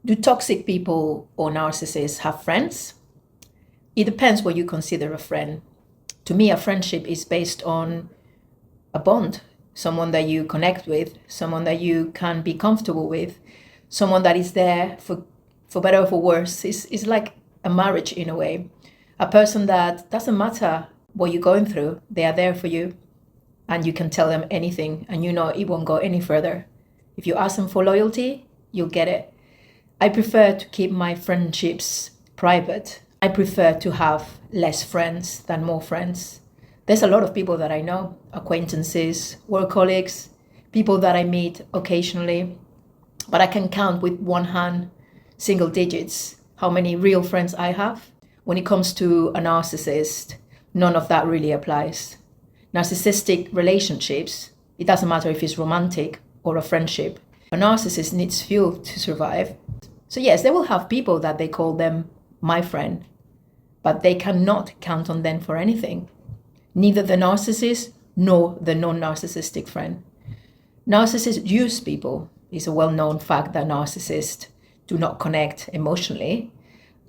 Do toxic people or narcissists have friends? It depends what you consider a friend. To me, a friendship is based on a bond, someone that you connect with, someone that you can be comfortable with, someone that is there for better or for worse. It's like a marriage in a way. A person that doesn't matter what you're going through, they are there for you and you can tell them anything and you know it won't go any further. If you ask them for loyalty, you'll get it. I prefer to keep my friendships private. I prefer to have less friends than more friends. There's a lot of people that I know, acquaintances, work colleagues, people that I meet occasionally, but I can count with one hand, single digits, how many real friends I have. When it comes to a narcissist, none of that really applies. Narcissistic relationships, it doesn't matter if it's romantic or a friendship. A narcissist needs fuel to survive. So yes, they will have people that they call them my friend, but they cannot count on them for anything. Neither the narcissist nor the non-narcissistic friend. Narcissists use people. It's a well-known fact that narcissists do not connect emotionally.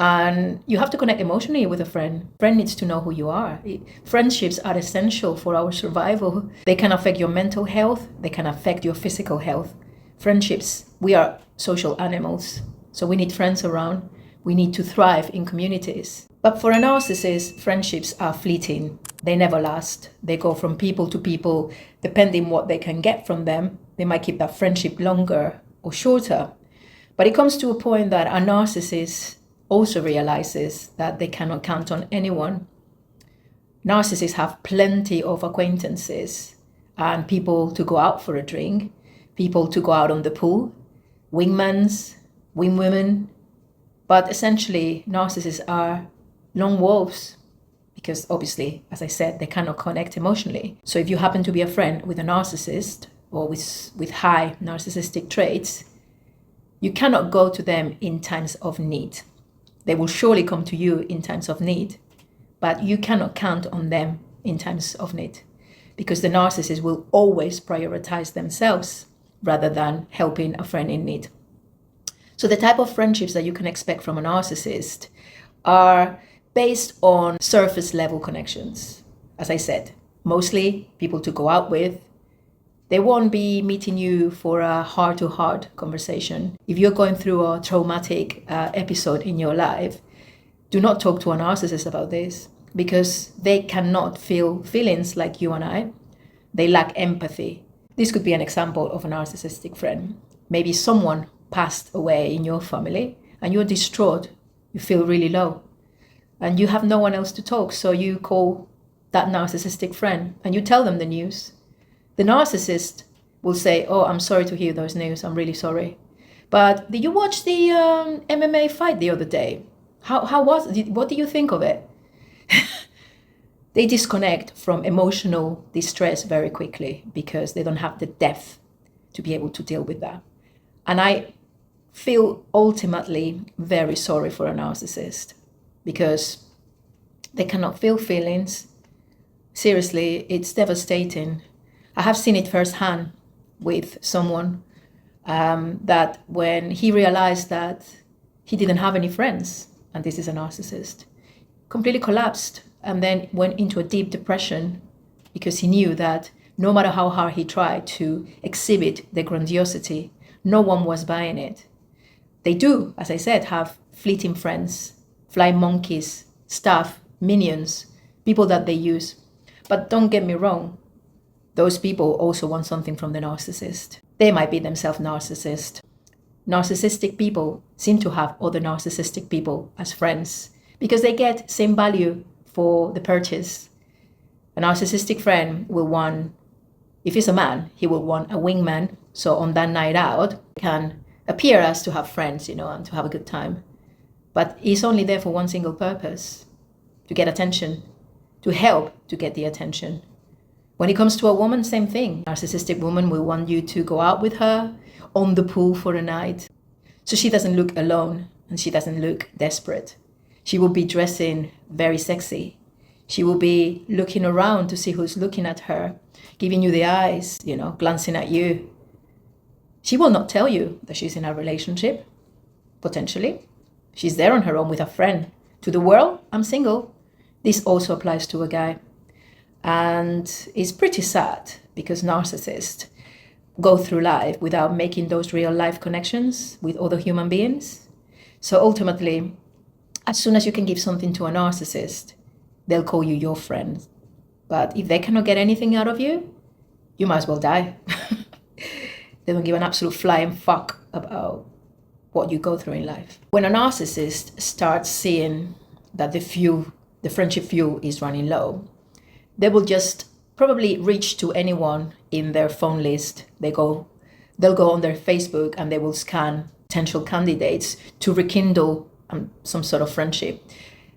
And you have to connect emotionally with a friend. Friend needs to know who you are. Friendships are essential for our survival. They can affect your mental health. They can affect your physical health. Friendships, we are social animals. So we need friends around. We need to thrive in communities. But for a narcissist, friendships are fleeting. They never last. They go from people to people, depending what they can get from them. They might keep that friendship longer or shorter. But it comes to a point that a narcissist also realizes that they cannot count on anyone. Narcissists have plenty of acquaintances and people to go out for a drink, people to go out on the pool, wingmans, wingwomen. But essentially, narcissists are lone wolves because obviously, as I said, they cannot connect emotionally. So if you happen to be a friend with a narcissist or with high narcissistic traits, you cannot go to them in times of need. They will surely come to you in times of need, but you cannot count on them in times of need because the narcissist will always prioritize themselves rather than helping a friend in need. So the type of friendships that you can expect from a narcissist are based on surface level connections. As I said, mostly people to go out with. They won't be meeting you for a heart-to-heart conversation. If you're going through a traumatic episode in your life, do not talk to a narcissist about this because they cannot feel feelings like you and I. They lack empathy. This could be an example of a narcissistic friend. Maybe someone passed away in your family and you're distraught. You feel really low and you have no one else to talk. So you call that narcissistic friend and you tell them the news. The narcissist will say, oh, I'm sorry to hear those news. I'm really sorry. But did you watch the MMA fight the other day? How was it? What do you think of it? They disconnect from emotional distress very quickly because they don't have the depth to be able to deal with that. And I feel ultimately very sorry for a narcissist because they cannot feel feelings. Seriously, it's devastating. I have seen it firsthand with someone that when he realized that he didn't have any friends, and this is a narcissist, completely collapsed and then went into a deep depression because he knew that no matter how hard he tried to exhibit the grandiosity, no one was buying it. They do, as I said, have fleeting friends, flying monkeys, staff, minions, people that they use. But don't get me wrong, those people also want something from the narcissist. They might be themselves narcissists. Narcissistic people seem to have other narcissistic people as friends because they get same value for the purchase. A narcissistic friend will want, if he's a man, he will want a wingman. So on that night out, can appear as to have friends, and to have a good time. But he's only there for one single purpose, to get attention, to help to get the attention. When it comes to a woman, same thing. Narcissistic woman will want you to go out with her on the pool for a night. So she doesn't look alone and she doesn't look desperate. She will be dressing very sexy. She will be looking around to see who's looking at her, giving you the eyes, glancing at you. She will not tell you that she's in a relationship. potentially. She's there on her own with a friend. To the world, I'm single. This also applies to a guy. And it's pretty sad because narcissists go through life without making those real life connections with other human beings. So ultimately, as soon as you can give something to a narcissist, they'll call you your friend. But if they cannot get anything out of you, you might as well die. They don't give an absolute flying fuck about what you go through in life. When a narcissist starts seeing that the friendship fuel is running low, they will just probably reach to anyone in their phone list. They'll go on their Facebook and they will scan potential candidates to rekindle some sort of friendship.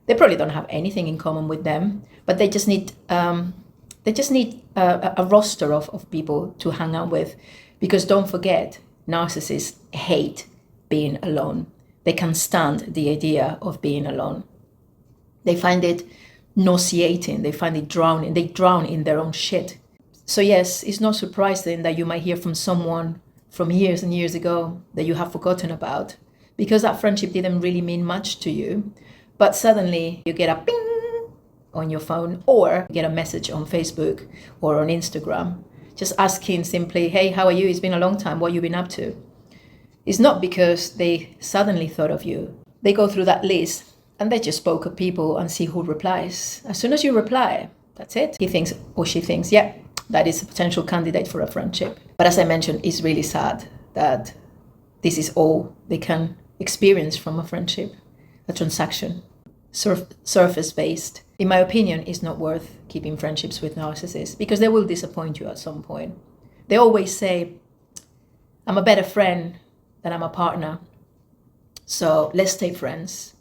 They probably don't have anything in common with them, but they just need a roster of people to hang out with. Because don't forget, narcissists hate being alone. They can't stand the idea of being alone. They find it nauseating. They find it drowning. They drown in their own shit. So yes, it's not surprising that you might hear from someone from years and years ago that you have forgotten about, because that friendship didn't really mean much to you. But suddenly you get a ping on your phone, or get a message on Facebook or on Instagram, just asking simply, hey, how are you? It's been a long time. What have you been up to? It's not because they suddenly thought of you. They go through that list and they just poke at people and see who replies. As soon as you reply, that's it. He thinks or she thinks, yeah, that is a potential candidate for a friendship. But as I mentioned, it's really sad that this is all they can experience from a friendship, a transaction, surface-based. In my opinion, it's not worth keeping friendships with narcissists because they will disappoint you at some point. They always say, I'm a better friend than I'm a partner, so let's stay friends.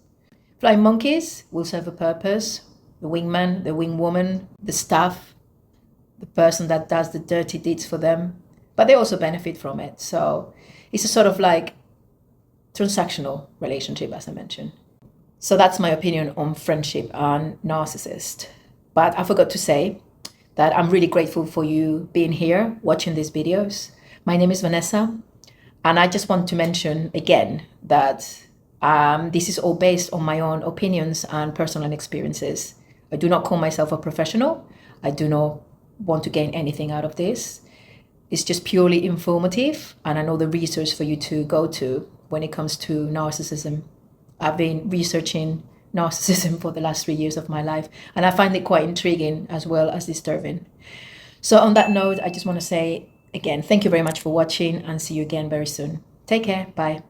Flying monkeys will serve a purpose. The wingman, the wingwoman, the staff, the person that does the dirty deeds for them, but they also benefit from it. So it's a sort of like transactional relationship, as I mentioned. So that's my opinion on friendship and narcissist. But I forgot to say that I'm really grateful for you being here, watching these videos. My name is Vanessa, and I just want to mention again that this is all based on my own opinions and personal experiences. I do not call myself a professional. I do not want to gain anything out of this. It's just purely informative, and I know the resource for you to go to when it comes to narcissism. I've been researching narcissism for the last 3 years of my life, and I find it quite intriguing as well as disturbing. So on that note, I just want to say again, thank you very much for watching, and see you again very soon. Take care. Bye.